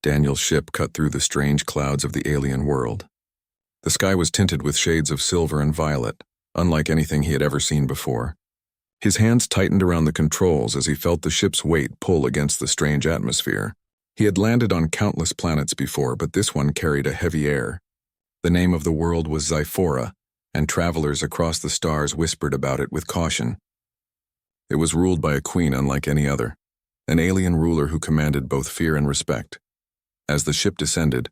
Daniel's ship cut through the strange clouds of the alien world. The sky was tinted with shades of silver and violet, unlike anything he had ever seen before. His hands tightened around the controls as he felt the ship's weight pull against the strange atmosphere. He had landed on countless planets before, but this one carried a heavy air. The name of the world was Zyphora, and travelers across the stars whispered about it with caution. It was ruled by a queen unlike any other, an alien ruler who commanded both fear and respect. As the ship descended,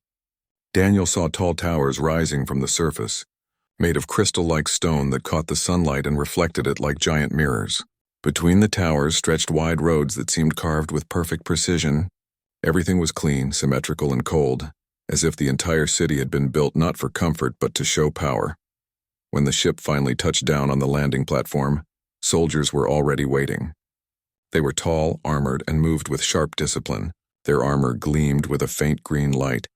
Daniel saw tall towers rising from the surface, made of crystal-like stone that caught the sunlight and reflected it like giant mirrors. Between the towers stretched wide roads that seemed carved with perfect precision. Everything was clean, symmetrical, and cold, as if the entire city had been built not for comfort but to show power. When the ship finally touched down on the landing platform, soldiers were already waiting. They were tall, armored, and moved with sharp discipline. Their armor gleamed with a faint green light,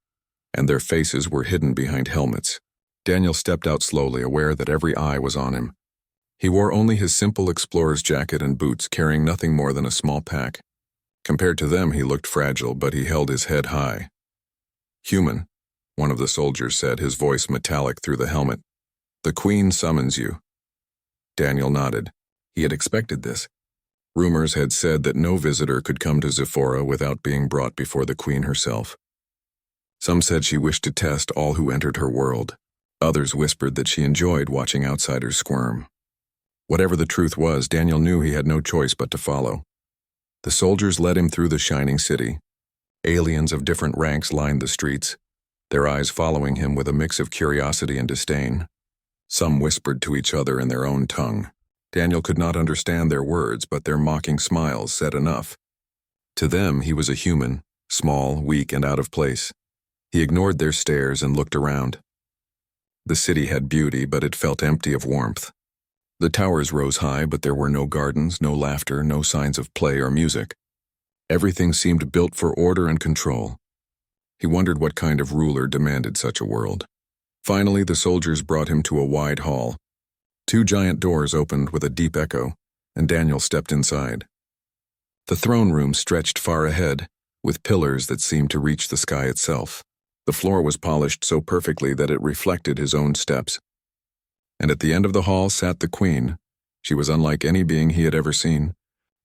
and their faces were hidden behind helmets. Daniel stepped out slowly, aware that every eye was on him. He wore only his simple explorer's jacket and boots, carrying nothing more than a small pack. Compared to them, he looked fragile, but he held his head high. "Human," one of the soldiers said, his voice metallic through the helmet. "The Queen summons you." Daniel nodded. He had expected this. Rumors had said that no visitor could come to Zyphora without being brought before the Queen herself. Some said she wished to test all who entered her world. Others whispered that she enjoyed watching outsiders squirm. Whatever the truth was, Daniel knew he had no choice but to follow. The soldiers led him through the shining city. Aliens of different ranks lined the streets, their eyes following him with a mix of curiosity and disdain. Some whispered to each other in their own tongue. Daniel could not understand their words, but their mocking smiles said enough. To them, he was a human, small, weak, and out of place. He ignored their stares and looked around. The city had beauty, but it felt empty of warmth. The towers rose high, but there were no gardens, no laughter, no signs of play or music. Everything seemed built for order and control. He wondered what kind of ruler demanded such a world. Finally, the soldiers brought him to a wide hall. 2 giant doors opened with a deep echo, and Daniel stepped inside. The throne room stretched far ahead, with pillars that seemed to reach the sky itself. The floor was polished so perfectly that it reflected his own steps. And at the end of the hall sat the Queen. She was unlike any being he had ever seen.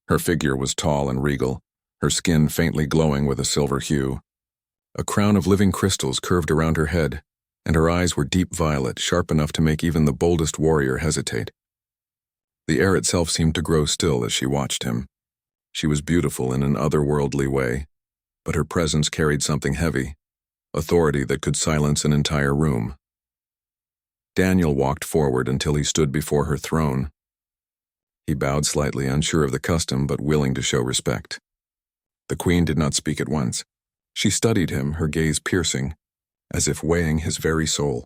Her figure was tall and regal, her skin faintly glowing with a silver hue. A crown of living crystals curved around her head, and her eyes were deep violet, sharp enough to make even the boldest warrior hesitate. The air itself seemed to grow still as she watched him. She was beautiful in an otherworldly way, but her presence carried something heavy, authority that could silence an entire room. Daniel walked forward until he stood before her throne. He bowed slightly, unsure of the custom but willing to show respect. The Queen did not speak at once. She studied him, her gaze piercing, as if weighing his very soul.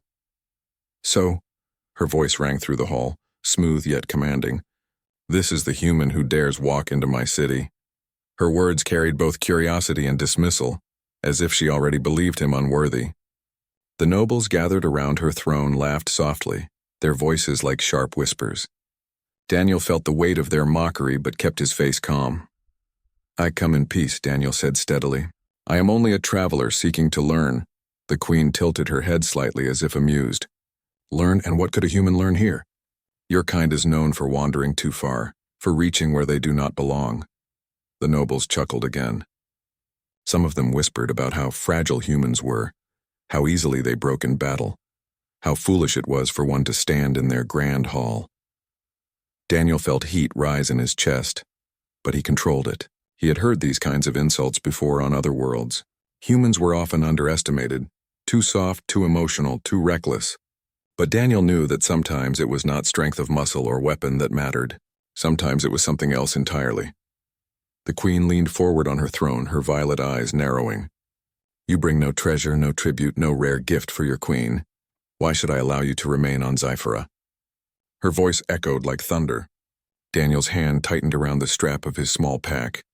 "So," her voice rang through the hall, smooth yet commanding, "this is the human who dares walk into my city." Her words carried both curiosity and dismissal, as if she already believed him unworthy. The nobles gathered around her throne laughed softly, their voices like sharp whispers. Daniel felt the weight of their mockery but kept his face calm. "I come in peace," Daniel said steadily. "I am only a traveler seeking to learn." The Queen tilted her head slightly as if amused. "Learn, and what could a human learn here? Your kind is known for wandering too far, for reaching where they do not belong." The nobles chuckled again. Some of them whispered about how fragile humans were, how easily they broke in battle, how foolish it was for one to stand in their grand hall. Daniel felt heat rise in his chest, but he controlled it. He had heard these kinds of insults before on other worlds. Humans were often underestimated, too soft, too emotional, too reckless. But Daniel knew that sometimes it was not strength of muscle or weapon that mattered. Sometimes it was something else entirely. The Queen leaned forward on her throne, her violet eyes narrowing. "You bring no treasure, no tribute, no rare gift for your queen. Why should I allow you to remain on Zyphora?" Her voice echoed like thunder. Daniel's hand tightened around the strap of his small pack.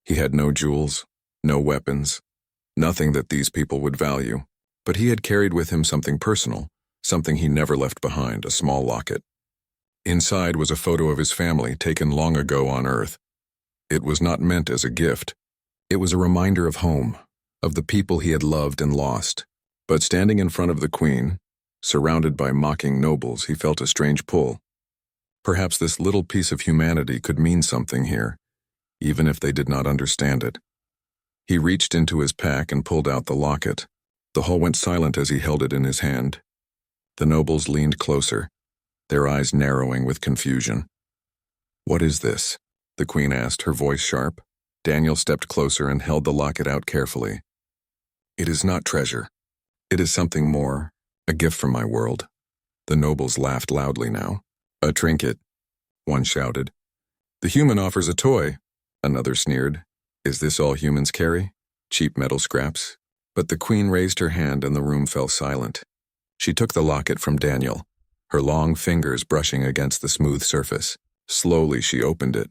He had no jewels, no weapons, nothing that these people would value. But he had carried with him something personal, something he never left behind, a small locket. Inside was a photo of his family taken long ago on Earth. It was not meant as a gift. It was a reminder of home, of the people he had loved and lost. But standing in front of the queen, surrounded by mocking nobles, he felt a strange pull. Perhaps this little piece of humanity could mean something here, even if they did not understand it. He reached into his pack and pulled out the locket. The hall went silent as he held it in his hand. The nobles leaned closer, their eyes narrowing with confusion. "What is this?" the queen asked, her voice sharp. Daniel stepped closer and held the locket out carefully. "It is not treasure. It is something more, a gift from my world." The nobles laughed loudly now. "A trinket," one shouted. "The human offers a toy," another sneered. "Is this all humans carry? Cheap metal scraps?" But the queen raised her hand and the room fell silent. She took the locket from Daniel, her long fingers brushing against the smooth surface. Slowly she opened it.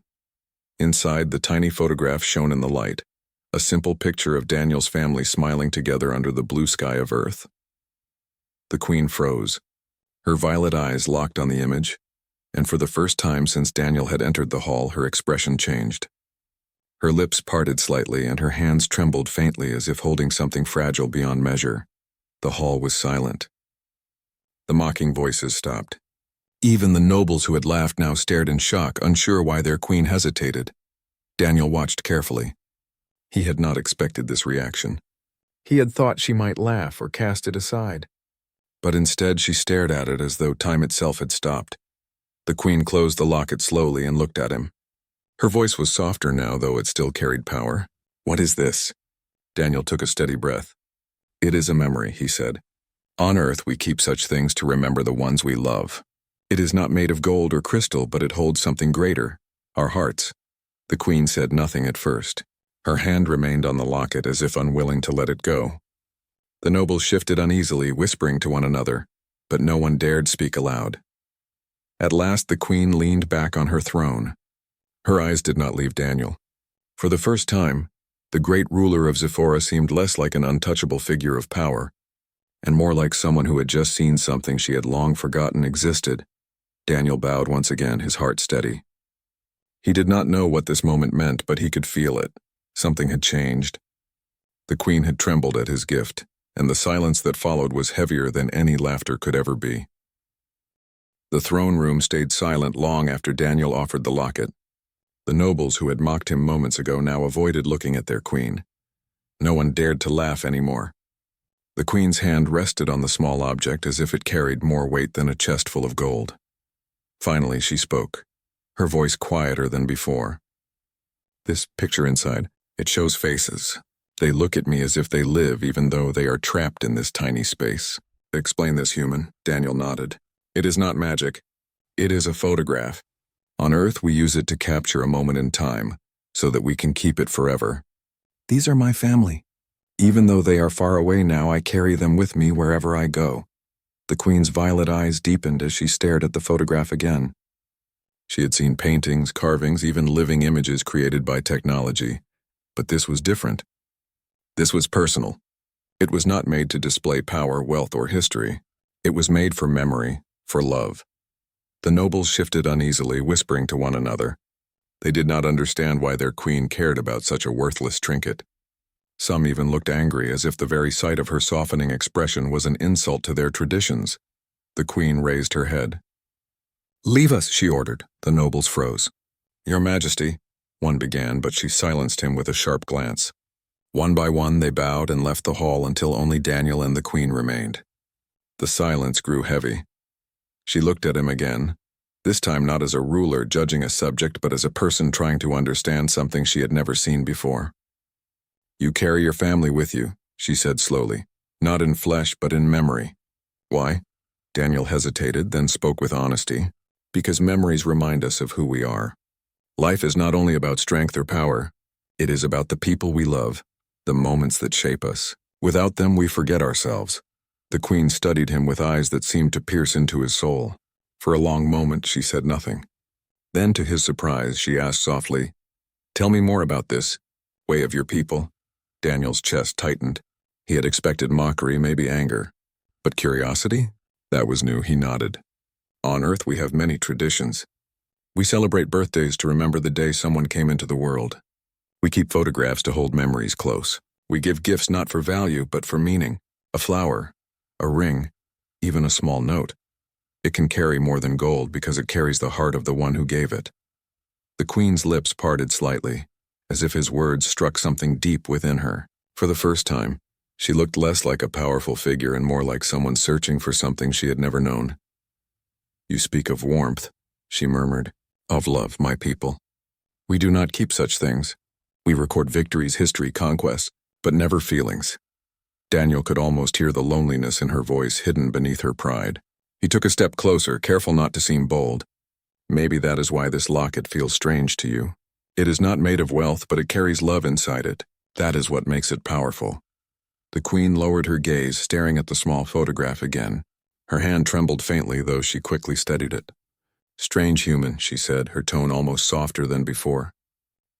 Inside, the tiny photograph shone in the light, a simple picture of Daniel's family smiling together under the blue sky of Earth. The queen froze. Her violet eyes locked on the image, and for the first time since Daniel had entered the hall, her expression changed. Her lips parted slightly and her hands trembled faintly as if holding something fragile beyond measure. The hall was silent. The mocking voices stopped. Even the nobles who had laughed now stared in shock, unsure why their queen hesitated. Daniel watched carefully. He had not expected this reaction. He had thought she might laugh or cast it aside. But instead she stared at it as though time itself had stopped. The queen closed the locket slowly and looked at him. Her voice was softer now, though it still carried power. "What is this?" Daniel took a steady breath. "It is a memory," he said. "On Earth we keep such things to remember the ones we love. It is not made of gold or crystal, but it holds something greater, our hearts." The queen said nothing at first. Her hand remained on the locket as if unwilling to let it go. The nobles shifted uneasily, whispering to one another, but no one dared speak aloud. At last the queen leaned back on her throne. Her eyes did not leave Daniel. For the first time, the great ruler of Zephora seemed less like an untouchable figure of power, and more like someone who had just seen something she had long forgotten existed. Daniel bowed once again, his heart steady. He did not know what this moment meant, but he could feel it. Something had changed. The queen had trembled at his gift, and the silence that followed was heavier than any laughter could ever be. The throne room stayed silent long after Daniel offered the locket. The nobles who had mocked him moments ago now avoided looking at their queen. No one dared to laugh anymore. The queen's hand rested on the small object as if it carried more weight than a chest full of gold. Finally she spoke, her voice quieter than before. "This picture inside, it shows faces. They look at me as if they live even though they are trapped in this tiny space." "Explain this, human," Daniel nodded. "It is not magic. It is a photograph. On Earth we use it to capture a moment in time, so that we can keep it forever. These are my family. Even though they are far away now, I carry them with me wherever I go." The queen's violet eyes deepened as she stared at the photograph again. She had seen paintings, carvings, even living images created by technology. But this was different. This was personal. It was not made to display power, wealth, or history. It was made for memory, for love. The nobles shifted uneasily, whispering to one another. They did not understand why their queen cared about such a worthless trinket. Some even looked angry, as if the very sight of her softening expression was an insult to their traditions. The queen raised her head. "Leave us," she ordered. The nobles froze. "Your Majesty," one began, but she silenced him with a sharp glance. One by one they bowed and left the hall until only Daniel and the queen remained. The silence grew heavy. She looked at him again, this time not as a ruler judging a subject, but as a person trying to understand something she had never seen before. "You carry your family with you," she said slowly, "not in flesh, but in memory." "Why?" Daniel hesitated, then spoke with honesty. "Because memories remind us of who we are. Life is not only about strength or power, it is about the people we love, the moments that shape us. Without them, we forget ourselves." The queen studied him with eyes that seemed to pierce into his soul. For a long moment, she said nothing. Then, to his surprise, she asked softly, "Tell me more about this way of your people." Daniel's chest tightened. He had expected mockery, maybe anger. But curiosity? That was new. He nodded. "On Earth, we have many traditions. We celebrate birthdays to remember the day someone came into the world. We keep photographs to hold memories close. We give gifts not for value, but for meaning. A flower, a ring, even a small note. It can carry more than gold because it carries the heart of the one who gave it. The queen's lips parted slightly, as if his words struck something deep within her. For the first time, she looked less like a powerful figure and more like someone searching for something she had never known. "You speak of warmth," she murmured. "Of love, my people. We do not keep such things. We record victories, history, conquests, but never feelings." Daniel could almost hear the loneliness in her voice hidden beneath her pride. He took a step closer, careful not to seem bold. "Maybe that is why this locket feels strange to you. It is not made of wealth, but it carries love inside it. That is what makes it powerful." The queen lowered her gaze, staring at the small photograph again. Her hand trembled faintly, though she quickly steadied it. "Strange human," she said, her tone almost softer than before.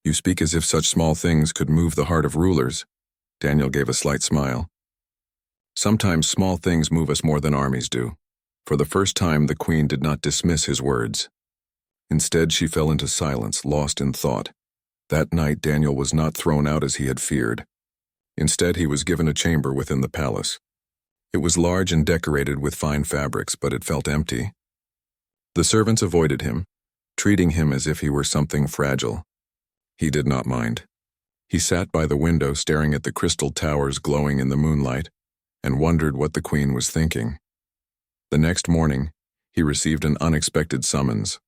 "You speak as if such small things could move the heart of rulers." Daniel gave a slight smile. "Sometimes small things move us more than armies do." For the first time, the queen did not dismiss his words. Instead, she fell into silence, lost in thought. That night, Daniel was not thrown out as he had feared. Instead, he was given a chamber within the palace. It was large and decorated with fine fabrics, but it felt empty. The servants avoided him, treating him as if he were something fragile. He did not mind. He sat by the window staring at the crystal towers glowing in the moonlight and wondered what the queen was thinking. The next morning, he received an unexpected summons.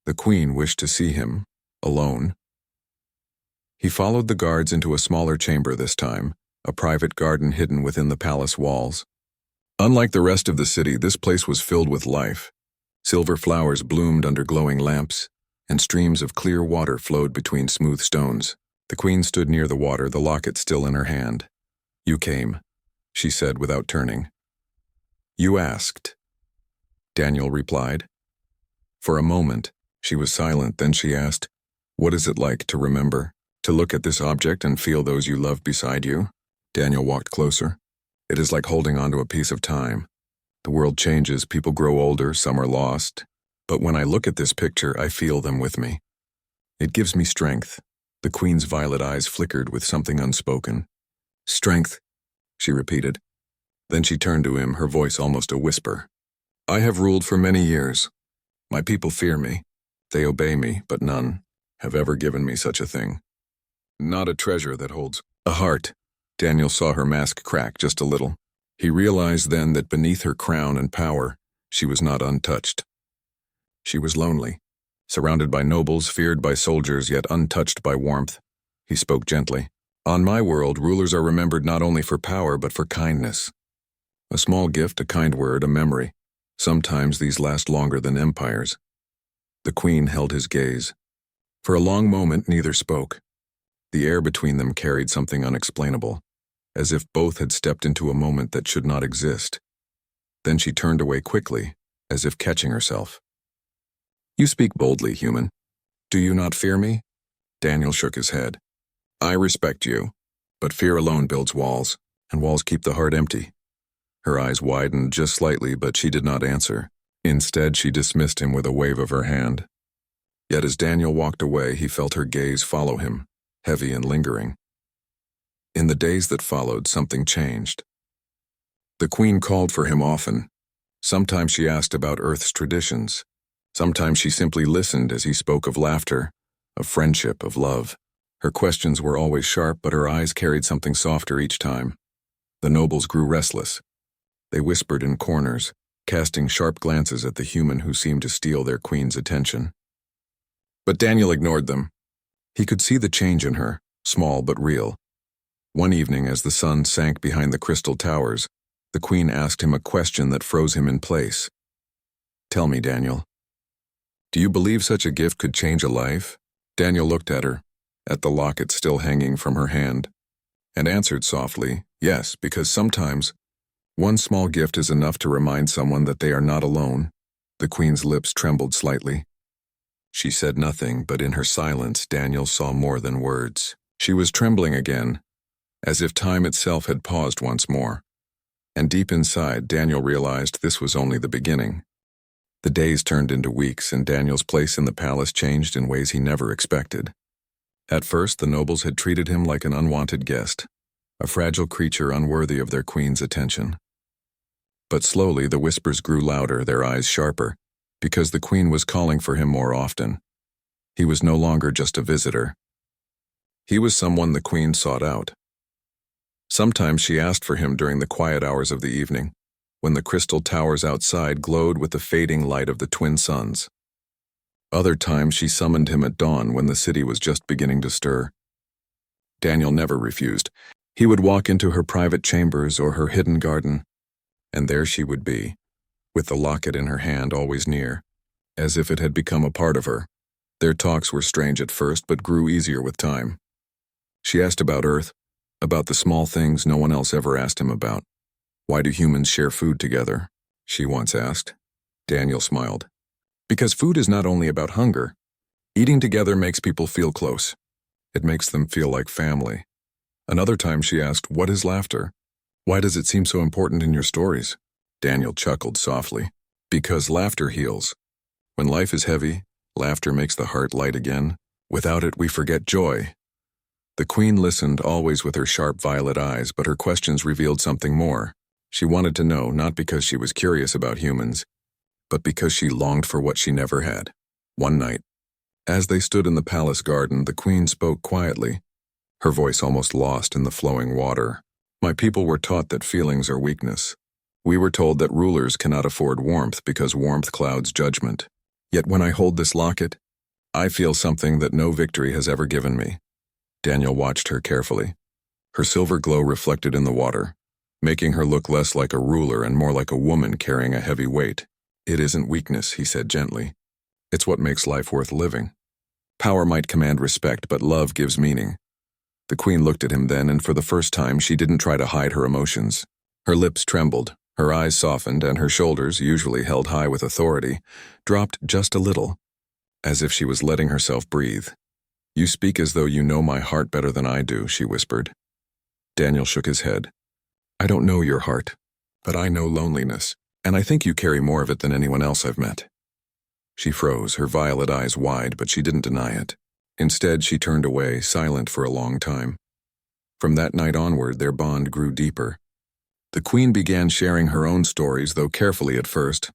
The queen wished to see him, alone. He followed the guards into a smaller chamber this time, a private garden hidden within the palace walls. Unlike the rest of the city, this place was filled with life. Silver flowers bloomed under glowing lamps, and streams of clear water flowed between smooth stones. The queen stood near the water, the locket still in her hand. "You came," she said without turning. "You asked," Daniel replied. For a moment, she was silent, then she asked, "What is it like to remember, to look at this object and feel those you love beside you?" Daniel walked closer. "It is like holding onto a piece of time. The world changes, people grow older, some are lost. But when I look at this picture, I feel them with me. It gives me strength." The queen's violet eyes flickered with something unspoken. "Strength," she repeated. Then she turned to him, her voice almost a whisper. "I have ruled for many years. My people fear me. They obey me, but none have ever given me such a thing. Not a treasure that holds a heart." Daniel saw her mask crack just a little. He realized then that beneath her crown and power, she was not untouched. She was lonely, surrounded by nobles, feared by soldiers, yet untouched by warmth. He spoke gently. "On my world, rulers are remembered not only for power, but for kindness. A small gift, a kind word, a memory. Sometimes these last longer than empires." The queen held his gaze. For a long moment, neither spoke. The air between them carried something unexplainable, as if both had stepped into a moment that should not exist. Then she turned away quickly, as if catching herself. "You speak boldly, human. Do you not fear me?" Daniel shook his head. "I respect you, but fear alone builds walls, and walls keep the heart empty." Her eyes widened just slightly, but she did not answer. Instead, she dismissed him with a wave of her hand. Yet as Daniel walked away, he felt her gaze follow him, heavy and lingering. In the days that followed, something changed. The queen called for him often. Sometimes she asked about Earth's traditions. Sometimes she simply listened as he spoke of laughter, of friendship, of love. Her questions were always sharp, but her eyes carried something softer each time. The nobles grew restless. They whispered in corners, casting sharp glances at the human who seemed to steal their queen's attention. But Daniel ignored them. He could see the change in her, small but real. One evening, as the sun sank behind the crystal towers, the queen asked him a question that froze him in place. "Tell me, Daniel, do you believe such a gift could change a life?" Daniel looked at her, at the locket still hanging from her hand, and answered softly, "Yes, because sometimes one small gift is enough to remind someone that they are not alone." The queen's lips trembled slightly. She said nothing, but in her silence, Daniel saw more than words. She was trembling again, as if time itself had paused once more. And deep inside, Daniel realized this was only the beginning. The days turned into weeks, and Daniel's place in the palace changed in ways he never expected. At first, the nobles had treated him like an unwanted guest, a fragile creature unworthy of their queen's attention. But slowly the whispers grew louder, their eyes sharper, because the queen was calling for him more often. He was no longer just a visitor. He was someone the queen sought out. Sometimes she asked for him during the quiet hours of the evening, when the crystal towers outside glowed with the fading light of the twin suns. Other times she summoned him at dawn when the city was just beginning to stir. Daniel never refused. He would walk into her private chambers or her hidden garden, and there she would be, with the locket in her hand always near, as if it had become a part of her. Their talks were strange at first, but grew easier with time. She asked about Earth, about the small things no one else ever asked him about. Why do humans share food together? She once asked. Daniel smiled. Because food is not only about hunger. Eating together makes people feel close. It makes them feel like family. Another time she asked, what is laughter? Why does it seem so important in your stories? Daniel chuckled softly. Because laughter heals. When life is heavy, laughter makes the heart light again. Without it, we forget joy. The queen listened, always with her sharp violet eyes, but her questions revealed something more. She wanted to know, not because she was curious about humans, but because she longed for what she never had. One night, as they stood in the palace garden, the queen spoke quietly, her voice almost lost in the flowing water. My people were taught that feelings are weakness. We were told that rulers cannot afford warmth because warmth clouds judgment. Yet when I hold this locket, I feel something that no victory has ever given me. Daniel watched her carefully. Her silver glow reflected in the water, making her look less like a ruler and more like a woman carrying a heavy weight. It isn't weakness, he said gently. It's what makes life worth living. Power might command respect, but love gives meaning. The queen looked at him then, and for the first time she didn't try to hide her emotions. Her lips trembled, her eyes softened, and her shoulders, usually held high with authority, dropped just a little, as if she was letting herself breathe. You speak as though you know my heart better than I do, she whispered. Daniel shook his head. I don't know your heart, but I know loneliness, and I think you carry more of it than anyone else I've met. She froze, her violet eyes wide, but she didn't deny it. Instead, she turned away, silent for a long time. From that night onward, their bond grew deeper. The queen began sharing her own stories, though carefully at first.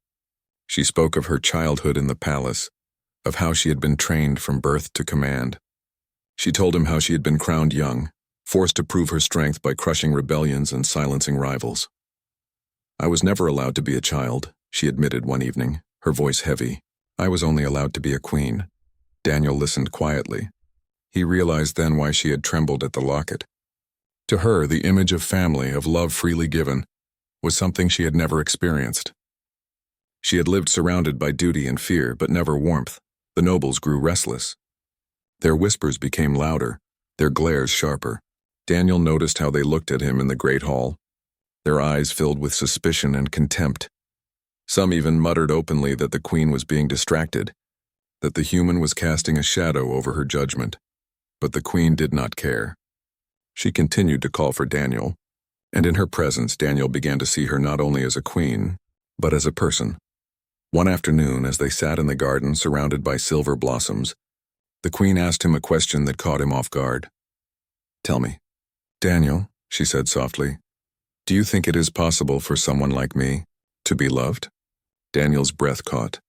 She spoke of her childhood in the palace, of how she had been trained from birth to command. She told him how she had been crowned young, forced to prove her strength by crushing rebellions and silencing rivals. I was never allowed to be a child, she admitted one evening, her voice heavy. I was only allowed to be a queen. Daniel listened quietly. He realized then why she had trembled at the locket. To her, the image of family, of love freely given, was something she had never experienced. She had lived surrounded by duty and fear, but never warmth. The nobles grew restless. Their whispers became louder, their glares sharper. Daniel noticed how they looked at him in the great hall, their eyes filled with suspicion and contempt. Some even muttered openly that the queen was being distracted, that the human was casting a shadow over her judgment. But the queen did not care. She continued to call for Daniel, and in her presence Daniel began to see her not only as a queen, but as a person. One afternoon, as they sat in the garden surrounded by silver blossoms, the queen asked him a question that caught him off guard. Tell me, Daniel, she said softly, do you think it is possible for someone like me to be loved? Daniel's breath caught.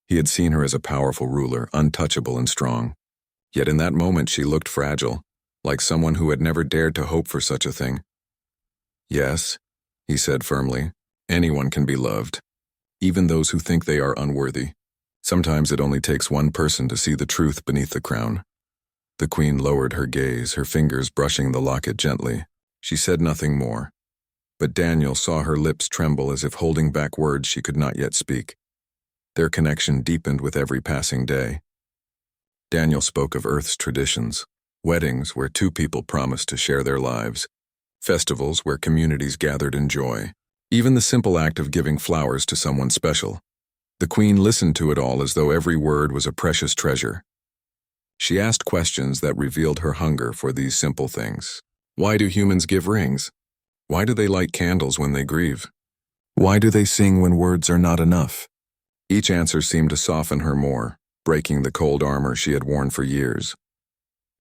He had seen her as a powerful ruler, untouchable and strong. Yet in that moment she looked fragile, like someone who had never dared to hope for such a thing. Yes, he said firmly, anyone can be loved, even those who think they are unworthy. Sometimes it only takes one person to see the truth beneath the crown. The queen lowered her gaze, her fingers brushing the locket gently. She said nothing more, but Daniel saw her lips tremble as if holding back words she could not yet speak. Their connection deepened with every passing day. Daniel spoke of Earth's traditions, weddings where two people promised to share their lives, festivals where communities gathered in joy, even the simple act of giving flowers to someone special. The queen listened to it all as though every word was a precious treasure. She asked questions that revealed her hunger for these simple things. Why do humans give rings? Why do they light candles when they grieve? Why do they sing when words are not enough? Each answer seemed to soften her more, breaking the cold armor she had worn for years.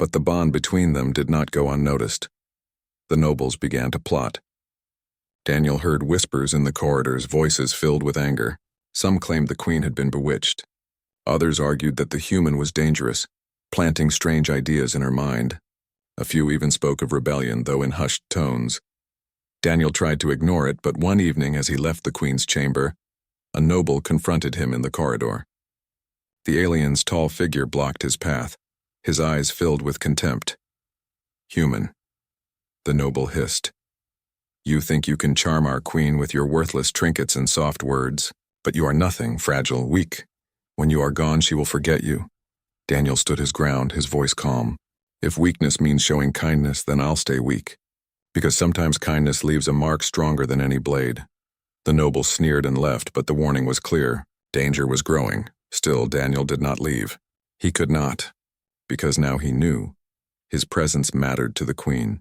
But the bond between them did not go unnoticed. The nobles began to plot. Daniel heard whispers in the corridors, voices filled with anger. Some claimed the queen had been bewitched. Others argued that the human was dangerous, planting strange ideas in her mind. A few even spoke of rebellion, though in hushed tones. Daniel tried to ignore it, but one evening as he left the queen's chamber, a noble confronted him in the corridor. The alien's tall figure blocked his path, his eyes filled with contempt. "Human," the noble hissed. "You think you can charm our queen with your worthless trinkets and soft words, but you are nothing, fragile, weak. When you are gone, she will forget you." Daniel stood his ground, his voice calm. "If weakness means showing kindness, then I'll stay weak. Because sometimes kindness leaves a mark stronger than any blade." The noble sneered and left, but the warning was clear. Danger was growing. Still, Daniel did not leave. He could not, because now he knew. His presence mattered to the queen.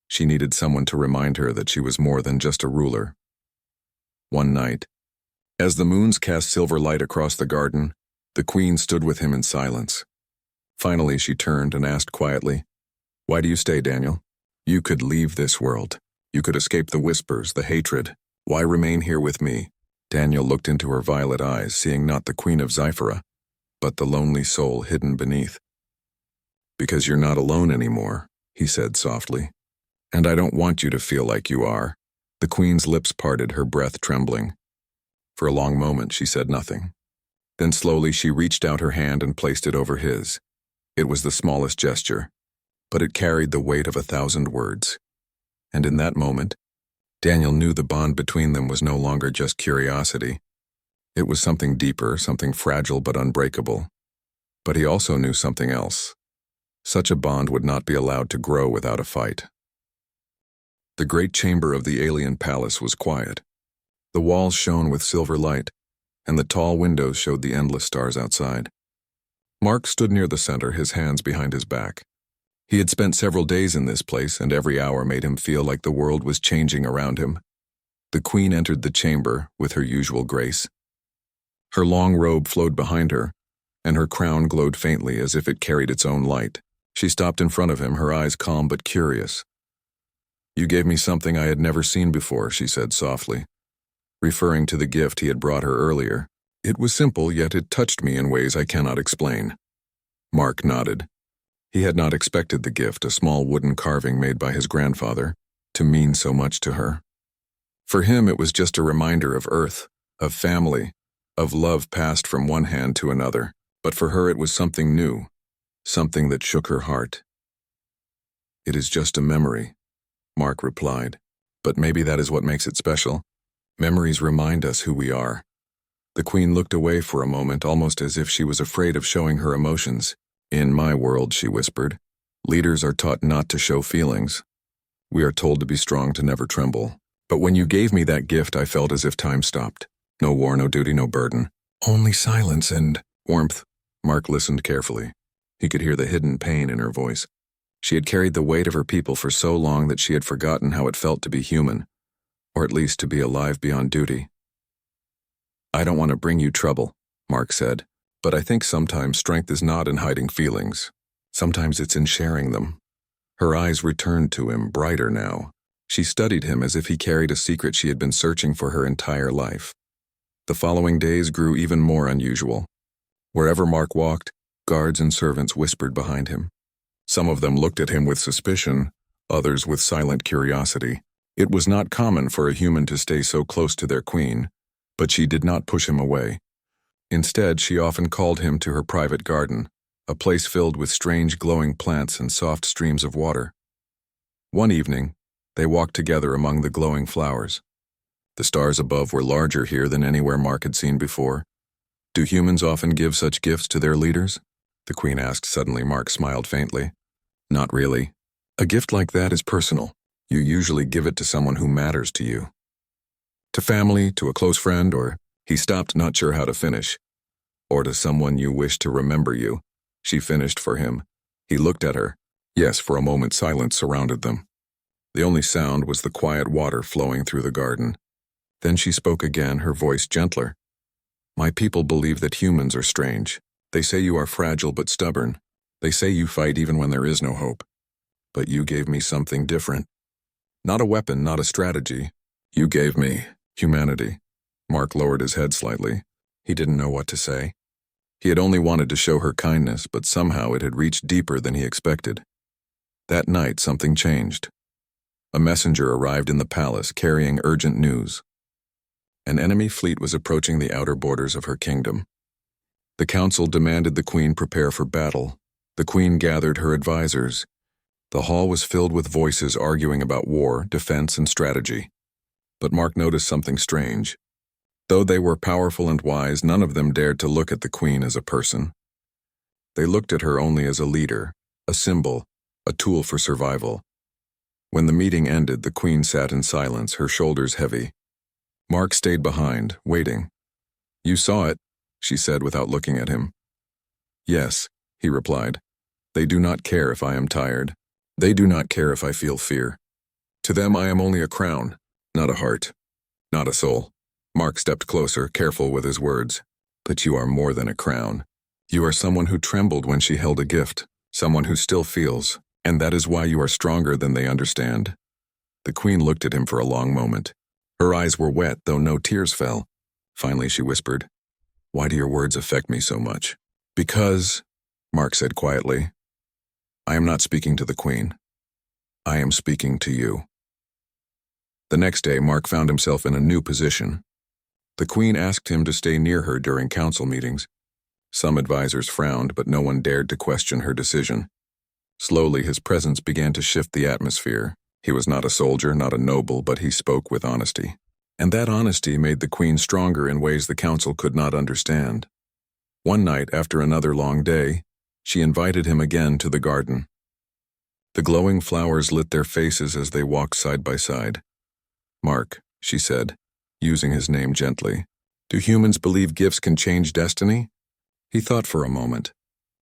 She needed someone to remind her that she was more than just a ruler. One night, as the moons cast silver light across the garden, the queen stood with him in silence. Finally, she turned and asked quietly, "Why do you stay, Daniel? You could leave this world. You could escape the whispers, the hatred. Why remain here with me?" Daniel looked into her violet eyes, seeing not the queen of Zyphera, but the lonely soul hidden beneath. "Because you're not alone anymore," he said softly. "And I don't want you to feel like you are." The queen's lips parted, her breath trembling. For a long moment she said nothing. Then slowly she reached out her hand and placed it over his. It was the smallest gesture, but it carried the weight of 1,000 words. And in that moment, Daniel knew the bond between them was no longer just curiosity. It was something deeper, something fragile but unbreakable. But he also knew something else. Such a bond would not be allowed to grow without a fight. The great chamber of the alien palace was quiet. The walls shone with silver light, and the tall windows showed the endless stars outside. Mark stood near the center, his hands behind his back. He had spent several days in this place, and every hour made him feel like the world was changing around him. The queen entered the chamber with her usual grace. Her long robe flowed behind her, and her crown glowed faintly as if it carried its own light. She stopped in front of him, her eyes calm but curious. "You gave me something I had never seen before," she said softly, referring to the gift he had brought her earlier. "It was simple, yet it touched me in ways I cannot explain." Mark nodded. He had not expected the gift, a small wooden carving made by his grandfather, to mean so much to her. For him it was just a reminder of Earth, of family, of love passed from one hand to another. But for her it was something new, something that shook her heart. "It is just a memory," Mark replied. "But maybe that is what makes it special. Memories remind us who we are." The queen looked away for a moment, almost as if she was afraid of showing her emotions. "In my world," she whispered, "leaders are taught not to show feelings. We are told to be strong, to never tremble. But when you gave me that gift, I felt as if time stopped. No war, no duty, no burden. Only silence and warmth." Mark listened carefully. He could hear the hidden pain in her voice. She had carried the weight of her people for so long that she had forgotten how it felt to be human, or at least to be alive beyond duty. "I don't want to bring you trouble," Mark said, "but I think sometimes strength is not in hiding feelings. Sometimes it's in sharing them." Her eyes returned to him, brighter now. She studied him as if he carried a secret she had been searching for her entire life. The following days grew even more unusual. Wherever Mark walked, guards and servants whispered behind him. Some of them looked at him with suspicion, others with silent curiosity. It was not common for a human to stay so close to their queen, but she did not push him away. Instead, she often called him to her private garden, a place filled with strange glowing plants and soft streams of water. One evening, they walked together among the glowing flowers. The stars above were larger here than anywhere Mark had seen before. "Do humans often give such gifts to their leaders?" the queen asked suddenly. Mark smiled faintly. "Not really. A gift like that is personal. You usually give it to someone who matters to you. To family, to a close friend, or..." He stopped, not sure how to finish. "Or to someone you wish to remember you," she finished for him. He looked at her. Yes, for a moment silence surrounded them. The only sound was the quiet water flowing through the garden. Then she spoke again, her voice gentler. "My people believe that humans are strange. They say you are fragile but stubborn. They say you fight even when there is no hope. But you gave me something different. Not a weapon, not a strategy. You gave me humanity. Mark lowered his head slightly. He didn't know what to say. He had only wanted to show her kindness, but somehow it had reached deeper than he expected. That night, something changed. A messenger arrived in the palace carrying urgent news. An enemy fleet was approaching the outer borders of her kingdom. The council demanded the queen prepare for battle. The queen gathered her advisors. The hall was filled with voices arguing about war, defense, and strategy. But Mark noticed something strange. Though they were powerful and wise, none of them dared to look at the queen as a person. They looked at her only as a leader, a symbol, a tool for survival. When the meeting ended, the queen sat in silence, her shoulders heavy. Mark stayed behind, waiting. "You saw it," she said without looking at him. "Yes," he replied. "They do not care if I am tired. They do not care if I feel fear. To them I am only a crown, not a heart, not a soul." Mark stepped closer, careful with his words. "But you are more than a crown. You are someone who trembled when she held a gift, someone who still feels, and that is why you are stronger than they understand." The queen looked at him for a long moment. Her eyes were wet, though no tears fell. Finally she whispered, "Why do your words affect me so much?" "Because," Mark said quietly, "I am not speaking to the queen. I am speaking to you." The next day, Mark found himself in a new position. The queen asked him to stay near her during council meetings. Some advisors frowned, but no one dared to question her decision. Slowly, his presence began to shift the atmosphere. He was not a soldier, not a noble, but he spoke with honesty. And that honesty made the queen stronger in ways the council could not understand. One night, after another long day, she invited him again to the garden. The glowing flowers lit their faces as they walked side by side. "Mark," she said, using his name gently, "do humans believe gifts can change destiny?" He thought for a moment.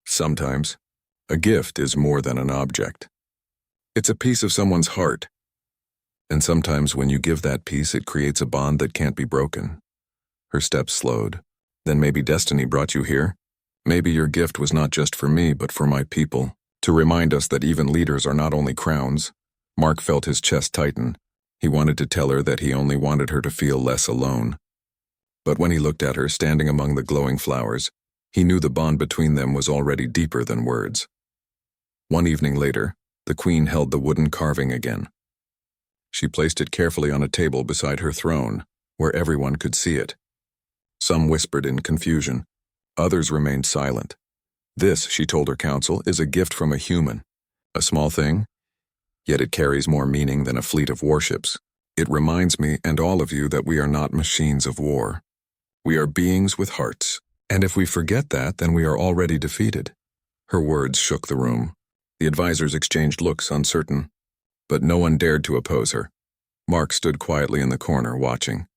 "Sometimes. A gift is more than an object. It's a piece of someone's heart. And sometimes when you give that piece, it creates a bond that can't be broken." Her steps slowed. "Then maybe destiny brought you here? Maybe your gift was not just for me, but for my people, to remind us that even leaders are not only crowns." Mark felt his chest tighten. He wanted to tell her that he only wanted her to feel less alone. But when he looked at her standing among the glowing flowers, he knew the bond between them was already deeper than words. One evening later, the queen held the wooden carving again. She placed it carefully on a table beside her throne, where everyone could see it. Some whispered in confusion. Others remained silent. "This," she told her council, "is a gift from a human. A small thing, yet it carries more meaning than a fleet of warships. It reminds me and all of you that we are not machines of war. We are beings with hearts, and if we forget that, then we are already defeated." Her words shook the room. The advisors exchanged looks, uncertain, but no one dared to oppose her. Mark stood quietly in the corner, watching.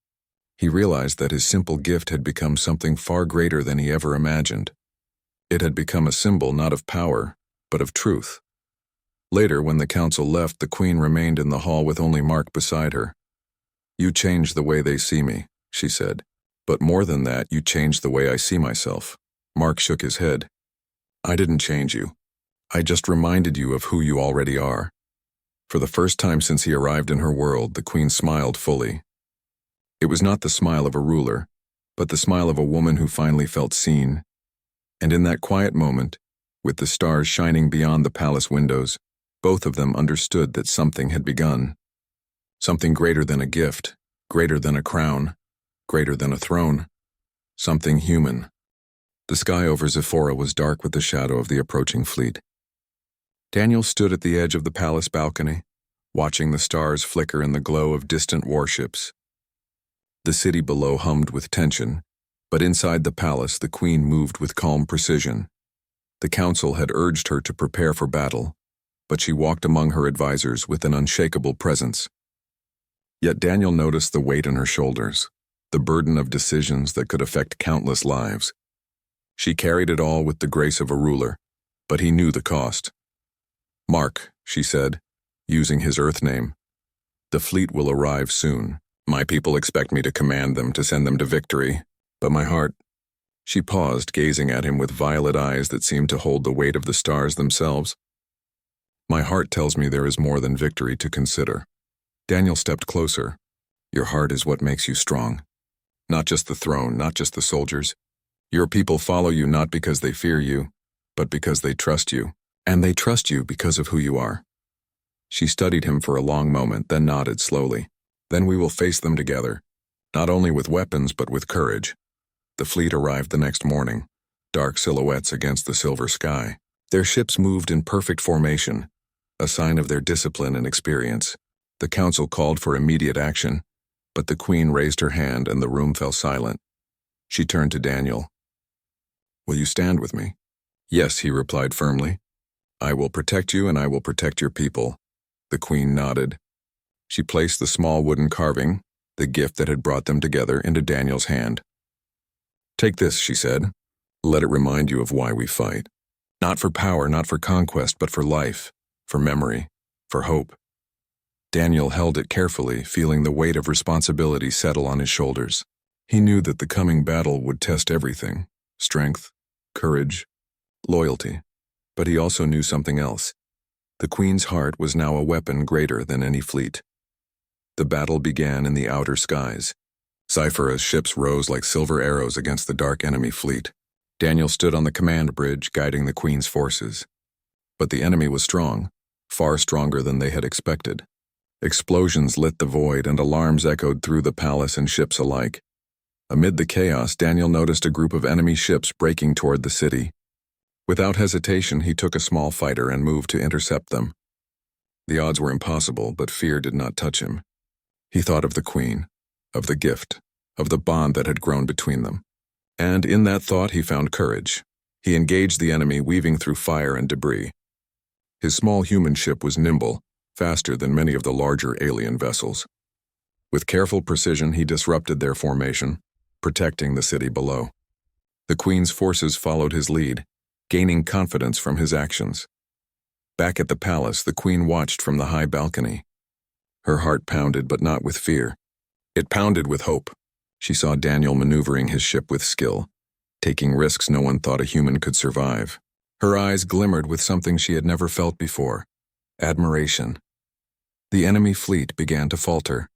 He realized that his simple gift had become something far greater than he ever imagined. It had become a symbol not of power, but of truth. Later, when the council left, the queen remained in the hall with only Mark beside her. "You changed the way they see me," she said. "But more than that, you changed the way I see myself." Mark shook his head. "I didn't change you. I just reminded you of who you already are." For the first time since he arrived in her world, the queen smiled fully. It was not the smile of a ruler, but the smile of a woman who finally felt seen. And in that quiet moment, with the stars shining beyond the palace windows, both of them understood that something had begun. Something greater than a gift, greater than a crown, greater than a throne. Something human. The sky over Zephora was dark with the shadow of the approaching fleet. Daniel stood at the edge of the palace balcony, watching the stars flicker in the glow of distant warships. The city below hummed with tension, but inside the palace the queen moved with calm precision. The council had urged her to prepare for battle, but she walked among her advisors with an unshakable presence. Yet Daniel noticed the weight on her shoulders, the burden of decisions that could affect countless lives. She carried it all with the grace of a ruler, but he knew the cost. "Mark," she said, using his Earth name, "the fleet will arrive soon. My people expect me to command them, to send them to victory, but my heart, She paused, gazing at him with violet eyes that seemed to hold the weight of the stars themselves. My heart tells me there is more than victory to consider. Daniel stepped closer. Your heart is what makes you strong. Not just the throne, not just the soldiers. Your people follow you not because they fear you, but because they trust you. And they trust you because of who you are. She studied him for a long moment, then nodded slowly. Then we will face them together, not only with weapons but with courage. The fleet arrived the next morning, dark silhouettes against the silver sky. Their ships moved in perfect formation, a sign of their discipline and experience. The council called for immediate action, but the queen raised her hand and the room fell silent. She turned to Daniel. Will you stand with me? Yes, he replied firmly. I will protect you and I will protect your people. The queen nodded. She placed the small wooden carving, the gift that had brought them together, into Daniel's hand. Take this, she said. Let it remind you of why we fight. Not for power, not for conquest, but for life, for memory, for hope. Daniel held it carefully, feeling the weight of responsibility settle on his shoulders. He knew that the coming battle would test everything: strength, courage, loyalty. But he also knew something else. The queen's heart was now a weapon greater than any fleet. The battle began in the outer skies. Sci-Fi's ships rose like silver arrows against the dark enemy fleet. Daniel stood on the command bridge, guiding the queen's forces. But the enemy was strong, far stronger than they had expected. Explosions lit the void and alarms echoed through the palace and ships alike. Amid the chaos, Daniel noticed a group of enemy ships breaking toward the city. Without hesitation, he took a small fighter and moved to intercept them. The odds were impossible, but fear did not touch him. He thought of the queen, of the gift, of the bond that had grown between them. And in that thought he found courage. He engaged the enemy, weaving through fire and debris. His small human ship was nimble, faster than many of the larger alien vessels. With careful precision, he disrupted their formation, protecting the city below. The queen's forces followed his lead, gaining confidence from his actions. Back at the palace, the queen watched from the high balcony. Her heart pounded, but not with fear. It pounded with hope. She saw Daniel maneuvering his ship with skill, taking risks no one thought a human could survive. Her eyes glimmered with something she had never felt before: admiration. The enemy fleet began to falter.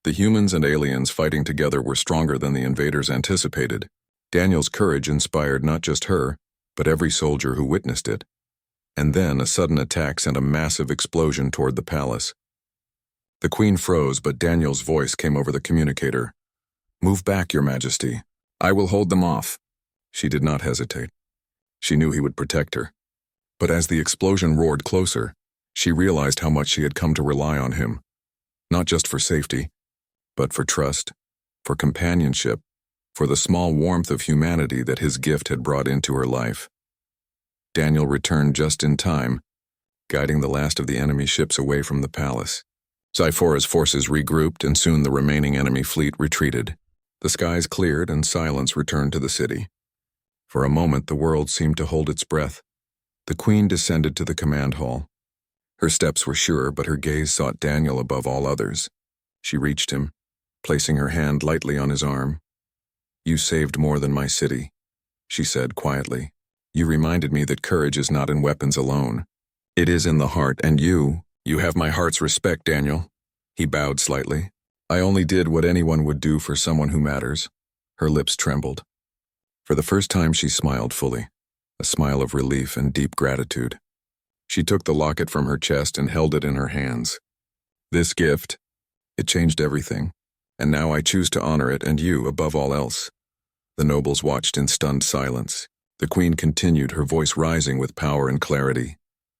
The humans and aliens fighting together were stronger than the invaders anticipated. Daniel's courage inspired not just her, but every soldier who witnessed it. And then a sudden attack sent a massive explosion toward the palace. The queen froze, but Daniel's voice came over the communicator. Move back, Your Majesty. I will hold them off. She did not hesitate. She knew he would protect her. But as the explosion roared closer, she realized how much she had come to rely on him. Not just for safety, but for trust, for companionship, for the small warmth of humanity that his gift had brought into her life. Daniel returned just in time, guiding the last of the enemy ships away from the palace. Sci-Fi's forces regrouped, and soon the remaining enemy fleet retreated. The skies cleared and silence returned to the city. For a moment, the world seemed to hold its breath. The queen descended to the command hall. Her steps were sure, but her gaze sought Daniel above all others. She reached him, placing her hand lightly on his arm. You saved more than my city, she said quietly. You reminded me that courage is not in weapons alone. It is in the heart, and you have my heart's respect, Daniel. He bowed slightly. I only did what anyone would do for someone who matters. Her lips trembled. For the first time she smiled fully, a smile of relief and deep gratitude. She took the locket from her chest and held it in her hands. This gift, it changed everything, and now I choose to honor it and you above all else. The nobles watched in stunned silence. The queen continued, her voice rising with power and clarity.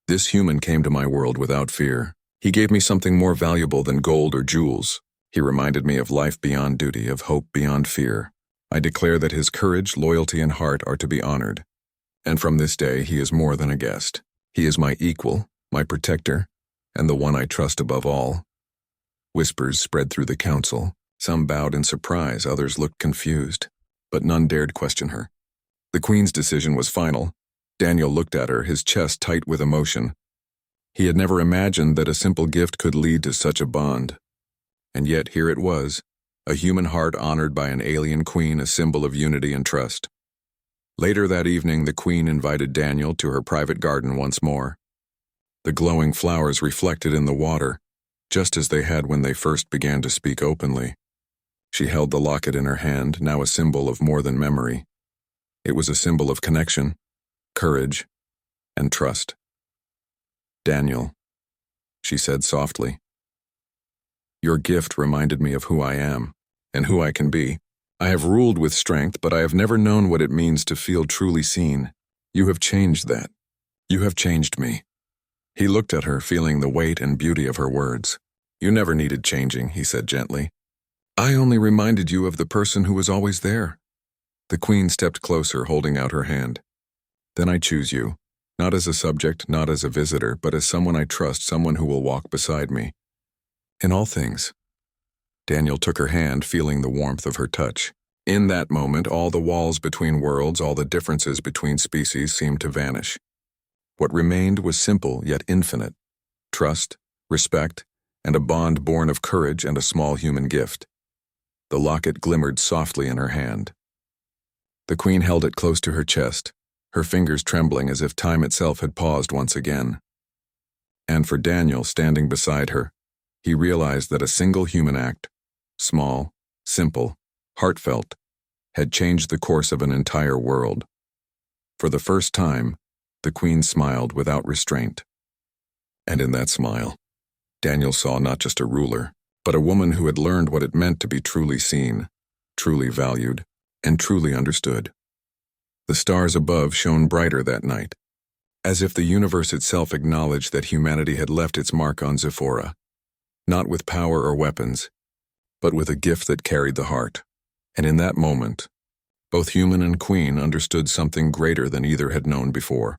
This human came to my world without fear. He gave me something more valuable than gold or jewels. He reminded me of life beyond duty, of hope beyond fear. I declare that his courage, loyalty, and heart are to be honored. And from this day, he is more than a guest. He is my equal, my protector, and the one I trust above all. Whispers spread through the council. Some bowed in surprise, others looked confused, but none dared question her. The queen's decision was final. Daniel looked at her, his chest tight with emotion. He had never imagined that a simple gift could lead to such a bond. And yet here it was, a human heart honored by an alien queen, a symbol of unity and trust. Later that evening, the Queen invited Daniel to her private garden once more. The glowing flowers reflected in the water, just as they had when they first began to speak openly. She held the locket in her hand, now a symbol of more than memory. It was a symbol of connection, courage, and trust. "Daniel," she said softly, "your gift reminded me of who I am, and who I can be. I have ruled with strength, but I have never known what it means to feel truly seen. You have changed that. You have changed me." He looked at her, feeling the weight and beauty of her words. "You never needed changing," he said gently. "I only reminded you of the person who was always there." The Queen stepped closer, holding out her hand. "Then I choose you, not as a subject, not as a visitor, but as someone I trust, someone who will walk beside me. In all things." Daniel took her hand, feeling the warmth of her touch. In that moment, all the walls between worlds, all the differences between species seemed to vanish. What remained was simple yet infinite: trust, respect, and a bond born of courage and a small human gift. The locket glimmered softly in her hand. The Queen held it close to her chest, her fingers trembling as if time itself had paused once again. And for Daniel, standing beside her, he realized that a single human act, small, simple, heartfelt, had changed the course of an entire world. For the first time, the Queen smiled without restraint. And in that smile, Daniel saw not just a ruler, but a woman who had learned what it meant to be truly seen, truly valued, and truly understood. The stars above shone brighter that night, as if the universe itself acknowledged that humanity had left its mark on Zephora, not with power or weapons, but with a gift that carried the heart. And in that moment, both human and Queen understood something greater than either had known before: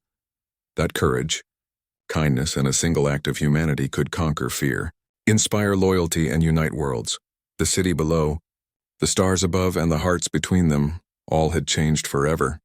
that courage, kindness, and a single act of humanity could conquer fear, inspire loyalty, and unite worlds. The city below, the stars above, and the hearts between them, all had changed forever.